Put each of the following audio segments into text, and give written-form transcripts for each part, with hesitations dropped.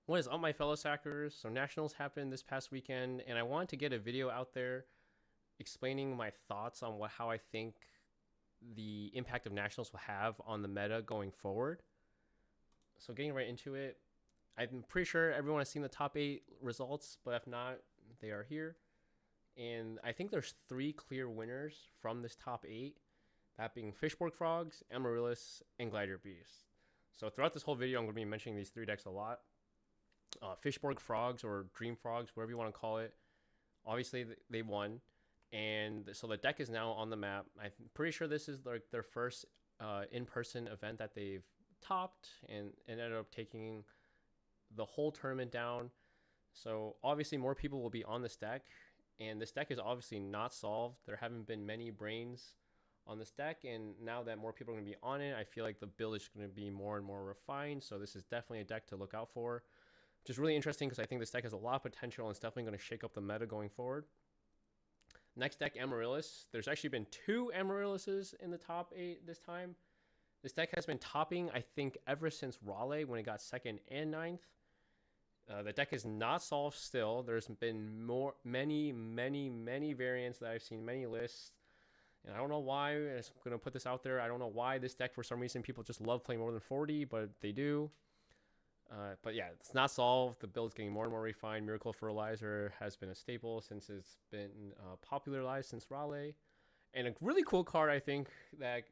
What is up, my fellow Sackers? So Nationals happened this past weekend, and I wanted to get a video out there explaining my thoughts on how I think the impact of Nationals will have on the meta going forward. So getting right into it, I'm pretty sure everyone has seen the top 8 results, but if not, they are here. And I think there's 3 clear winners from this top 8, that being Fishborg Frogs, Amaryllis, and Glider Beast. So throughout this whole video, I'm going to be mentioning these 3 decks a lot. Fishborg Frogs or Dream Frogs, whatever you want to call it. Obviously, they won, and so the deck is now on the map. I'm pretty sure this is like their first in-person event that they've topped and ended up taking the whole tournament down. So obviously, more people will be on this deck, and this deck is obviously not solved. There haven't been many brains on this deck, and now that more people are going to be on it, I feel like the build is going to be more and more refined. So this is definitely a deck to look out for, which is really interesting because I think this deck has a lot of potential and it's definitely going to shake up the meta going forward. Next deck, Amaryllis. There's actually been 2 Amaryllises in the top 8 this time. This deck has been topping, I think, ever since Raleigh when it got 2nd and 9th. The deck is not solved still. There's been many variants that I've seen, many lists. And I don't know why. I'm going to put this out there. I don't know why this deck, for some reason, people just love playing more than 40, but they do. But yeah, it's not solved. The build's getting more and more refined. Miracle Fertilizer has been a staple since it's been popularized since Raleigh. And a really cool card, I think, that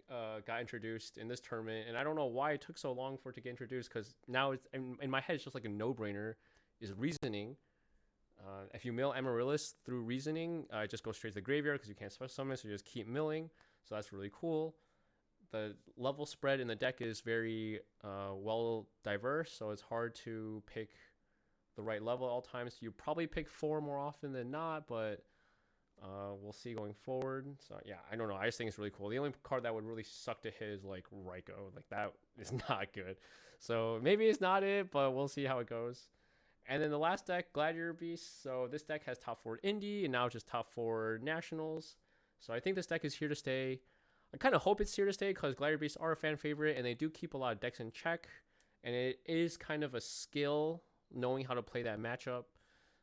got introduced in this tournament. And I don't know why it took so long for it to get introduced, because now it's in my head, it's just like a no-brainer, is Reasoning. If you mill Amaryllis through Reasoning, it just goes straight to the graveyard because you can't special summon, so you just keep milling. So that's really cool. The level spread in the deck is very well diverse, so it's hard to pick the right level at all times. You probably pick 4 more often than not, but we'll see going forward. So yeah, I don't know. I just think it's really cool. The only card that would really suck to hit is like Raikou. Like that is not good. So maybe it's not it, but we'll see how it goes. And then the last deck, Gladiator Beast. So this deck has top 4 Indie and now just top 4 Nationals. So I think this deck is here to stay. I kind of hope it's here to stay because Glider Beasts are a fan favorite and they do keep a lot of decks in check. And it is kind of a skill knowing how to play that matchup.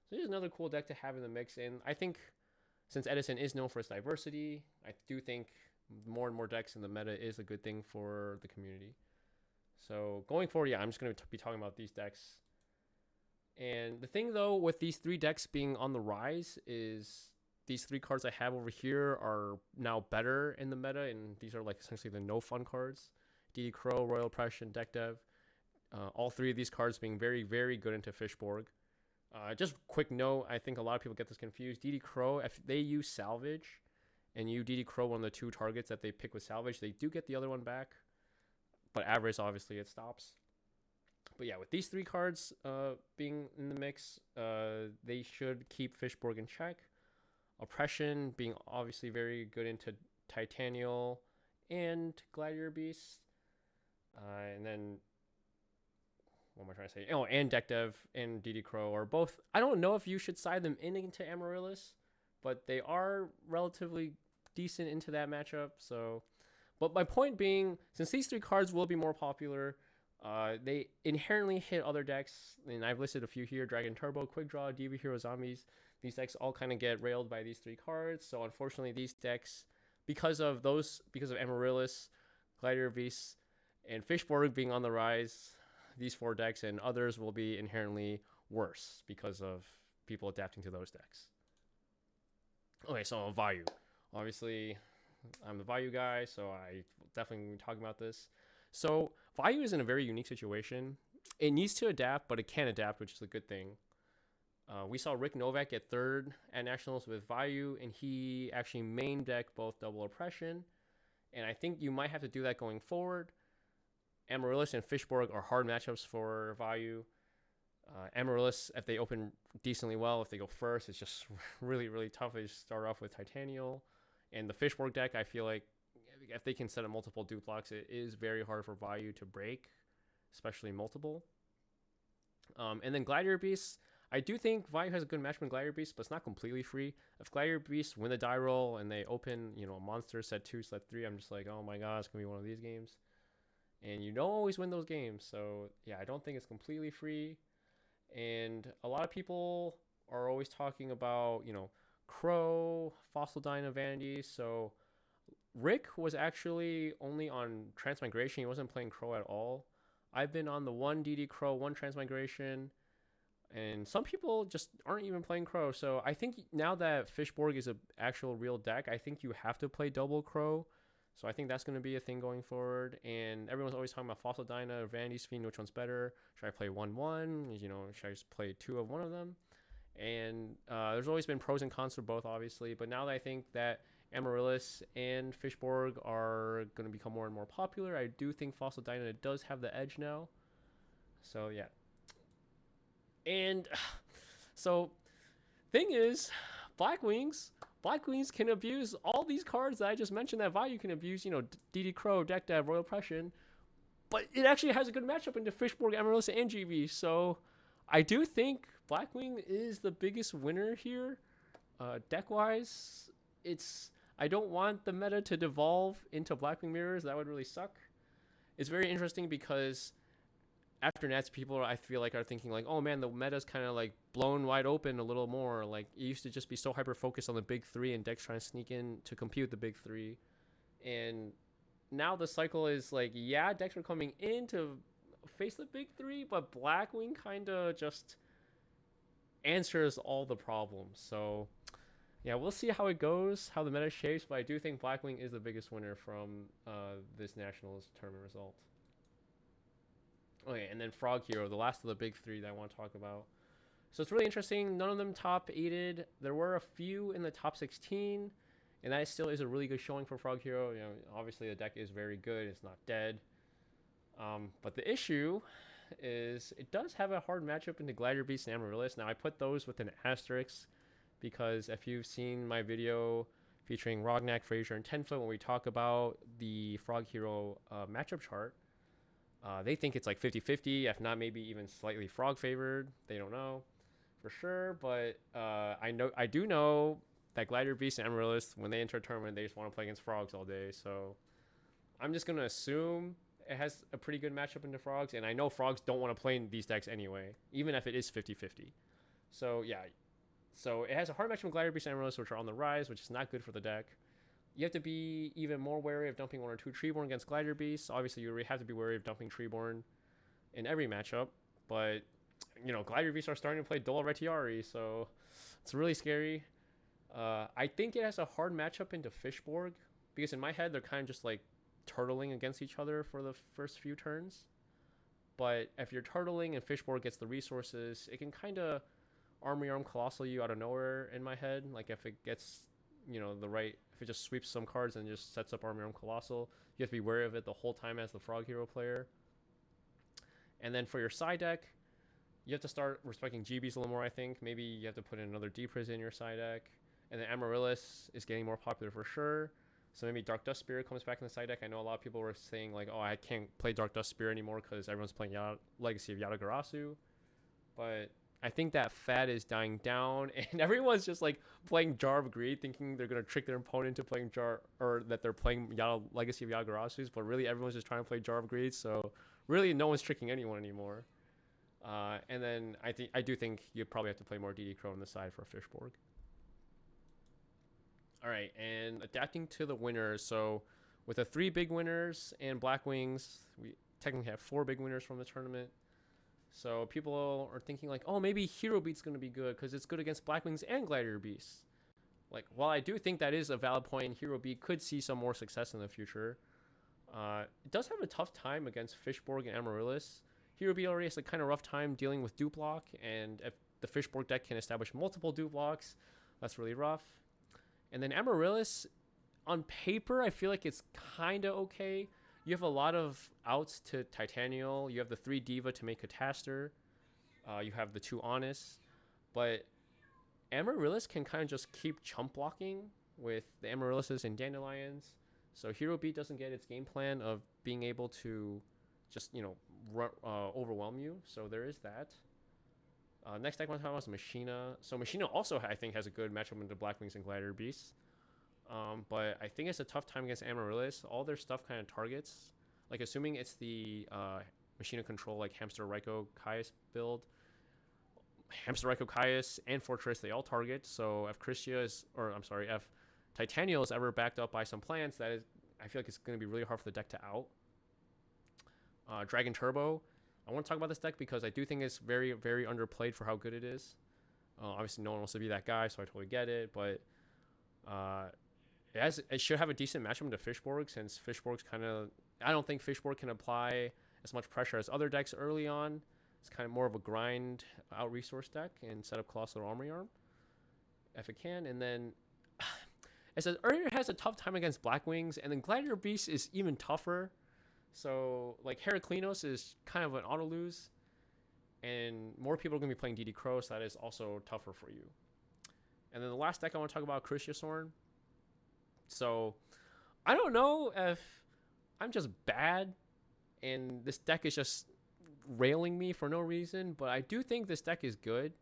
So it's another cool deck to have in the mix. And I think since Edison is known for its diversity, I do think more and more decks in the meta is a good thing for the community. So going forward, yeah, I'm just going to be talking about these decks. And the thing, though, with these 3 decks being on the rise is these 3 cards I have over here are now better in the meta, and these are like essentially the no fun cards. DD Crow, Royal Oppression, Deck Dev. All 3 of these cards being very good into Fishborg. Just quick note, I think a lot of people get this confused. DD Crow, if they use Salvage and you DD Crow one of the 2 targets that they pick with Salvage, they do get the other one back. But Avarice, obviously, it stops. But yeah, with these 3 cards being in the mix, they should keep Fishborg in check. Oppression being obviously very good into Titanial and Gladiator Beast. And then, what am I trying to say? Oh, and Deck Dev and DD Crow are both. I don't know if you should side them into Amaryllis, but they are relatively decent into that matchup. So, but my point being, since these 3 cards will be more popular, they inherently hit other decks, and I've listed a few here: Dragon Turbo, Quick Draw, Diva Hero Zombies. These decks all kind of get railed by these 3 cards. So unfortunately, these decks, because of Amaryllis, Glider Beast, and Fishborg being on the rise, these 4 decks and others will be inherently worse because of people adapting to those decks. Okay, so Valou. Obviously, I'm the Valou guy, so I definitely be talking about this. So Valou is in a very unique situation. It needs to adapt, but it can adapt, which is a good thing. We saw Rick Novak get 3rd at Nationals with Valou, and he actually main decked both Double Oppression. And I think you might have to do that going forward. Amaryllis and Fishborg are hard matchups for Valou. Amaryllis, if they open decently well, if they go first, it's just really tough. They just start off with Titanial. And the Fishborg deck, I feel like if they can set up multiple dupe blocks, it is very hard for Valou to break, especially multiple. And then Gladiator Beasts, I do think Valou has a good match with Gladiator Beasts, but it's not completely free. If Gladiator Beasts win the die roll and they open, a monster set 2, set 3, I'm just like, oh my god, it's gonna be one of these games. And you don't always win those games, so yeah, I don't think it's completely free. And a lot of people are always talking about, Crow, Fossil Dyna Vanity. So Rick was actually only on Transmigration. He wasn't playing Crow at all. I've been on the one DD Crow, one Transmigration, and some people just aren't even playing Crow. So I think now that Fishborg is an actual real deck, I think you have to play double Crow. So I think that's going to be a thing going forward. And everyone's always talking about Fossil Dyna or Vanity's Fiend, which one's better? Should I play 1-1? Should I just play two of one of them? And there's always been pros and cons for both, obviously. But now that I think that Amaryllis and Fishborg are going to become more and more popular, I do think Fossil Dyna does have the edge now. So yeah. And so, thing is, Blackwings can abuse all these cards that I just mentioned that Valou can abuse, DD Crow, Deck Dev, Royal Oppression. But it actually has a good matchup into Fishborg, Amaryllis, and GB. So I do think Blackwing is the biggest winner here. Deck-wise, I don't want the meta to devolve into Blackwing mirrors. That would really suck. It's very interesting because after Nats, people I feel like are thinking like, oh man, the meta's kind of like blown wide open a little more. Like it used to just be so hyper focused on the big three and decks trying to sneak in to compete with the big three, and now the cycle is like, yeah, decks are coming in to face the big three, but Blackwing kind of just answers all the problems. So yeah, we'll see how it goes, how the meta shapes, but I do think Blackwing is the biggest winner from this Nationals tournament result. Okay, and then Frog Hero, the last of the big three that I want to talk about. So it's really interesting. None of them top 8'd. There were a few in the top 16, and that still is a really good showing for Frog Hero. Obviously the deck is very good. It's not dead. But the issue is it does have a hard matchup into Glider Beast and Amaryllis. Now I put those with an asterisk because if you've seen my video featuring Rognak, Frazier, and Tenfoot when we talk about the Frog Hero matchup chart, they think it's like 50-50, if not maybe even slightly Frog favored. They don't know for sure, but I do know that Glider Beast and Amaryllis, when they enter a tournament, they just want to play against Frogs all day. So I'm just going to assume it has a pretty good matchup into Frogs, and I know Frogs don't want to play in these decks anyway, even if it is 50-50. So yeah, so it has a hard matchup with Glider Beast and Amaryllis, which are on the rise, which is not good for the deck. You have to be even more wary of dumping 1 or 2 Treeborn against Glider Beasts. Obviously, you have to be wary of dumping Treeborn in every matchup. But, Glider Beasts are starting to play Dola Retiari, so it's really scary. I think it has a hard matchup into Fishborg, because in my head, they're kind of just like turtling against each other for the first few turns. But if you're turtling and Fishborg gets the resources, it can kind of arm Colossal you out of nowhere in my head. Like if it gets if it just sweeps some cards and just sets up Army Arm Colossal, you have to be wary of it the whole time as the Frog Hero player. And then for your side deck, you have to start respecting GBs a little more, I think. Maybe you have to put in another D-Priz in your side deck. And then Amaryllis is getting more popular for sure. So maybe Dark Dust Spirit comes back in the side deck. I know a lot of people were saying like, oh, I can't play Dark Dust Spirit anymore because everyone's playing Legacy of Yatagarasu. But I think that fad is dying down, and everyone's just like playing Jar of Greed, thinking they're gonna trick their opponent into playing Jar, or that they're playing Legacy of Yatagarasus, but really everyone's just trying to play Jar of Greed. So really, no one's tricking anyone anymore. And then I do think you probably have to play more DD Crow on the side for a Fishborg. All right, and adapting to the winners. So with the 3 big winners and Blackwings, we technically have 4 big winners from the tournament. So people are thinking like, oh, maybe Hero Beat's going to be good because it's good against Blackwings and Glider Beasts. Like, while I do think that is a valid point, Hero Beat could see some more success in the future. It does have a tough time against Fishborg and Amaryllis. Hero Beat already has a kind of rough time dealing with Duplock, and if the Fishborg deck can establish multiple Duplocks, that's really rough. And then Amaryllis, on paper, I feel like it's kind of okay. You have a lot of outs to Titanial. You have the 3 Diva to make Cataster. You have the 2 Honest. But Amaryllis can kind of just keep chump blocking with the Amaryllises and Dandelions. So Hero Beat doesn't get its game plan of being able to just, overwhelm you. So there is that. Next deck I want to talk about is Machina. So Machina also, I think, has a good matchup into Blackwings and Glider Beasts. But I think it's a tough time against Amaryllis. All their stuff kind of targets, like assuming it's the Machina control like Hamster Raikou Kai's build, Hamster Echo Caius and Fortress, they all target. So if Christia is, or I'm sorry, if Titanial is ever backed up by some plants, that is, I feel like it's going to be really hard for the deck to out. Dragon Turbo, I want to talk about this deck because I do think it's very, very underplayed for how good it is. Obviously, no one wants to be that guy, so I totally get it. But it should have a decent matchup to Fishborg, since Fishborg's kind of, I don't think Fishborg can apply as much pressure as other decks early on. It's kind of more of a grind out resource deck and set up Colossal Armory Arm if it can. And then it says Earlier has a tough time against Blackwings, and then Gladiator Beast is even tougher. So like Heraclinos is kind of an auto lose, and more people are going to be playing DD Crow, so that is also tougher for you. And then the last deck I want to talk about, Cruciasorn. So I don't know if I'm just bad and this deck is just railing me for no reason, but I do think this deck is good.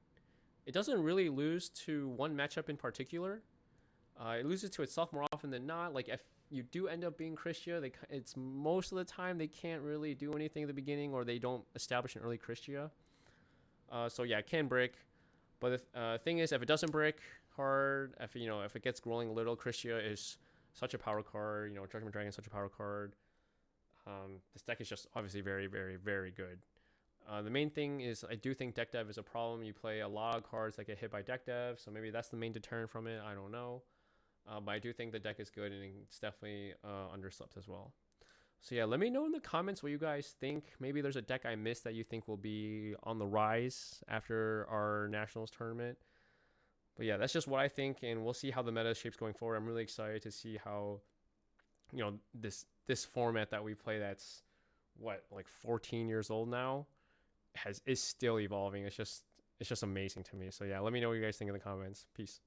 It doesn't really lose to one matchup in particular. It loses to itself more often than not. Like if you do end up being Christia, it's most of the time they can't really do anything at the beginning, or they don't establish an early Christia. So yeah, it can brick. But the thing is, if it doesn't brick hard, if it gets rolling a little, Christia is such a power card. Judgment Dragon is such a power card. This deck is just obviously very, very, very good. The main thing is I do think deck dev is a problem. You play a lot of cards that get hit by deck dev, so maybe that's the main deterrent from it. I don't know. But I do think the deck is good, and it's definitely underslept as well. So yeah, let me know in the comments what you guys think. Maybe there's a deck I missed that you think will be on the rise after our Nationals tournament. But yeah, that's just what I think, and we'll see how the meta shapes going forward. I'm really excited to see how, this format that we play, that's like 14 years old now, is still evolving. It's just amazing to me. So yeah, let me know what you guys think in the comments. Peace.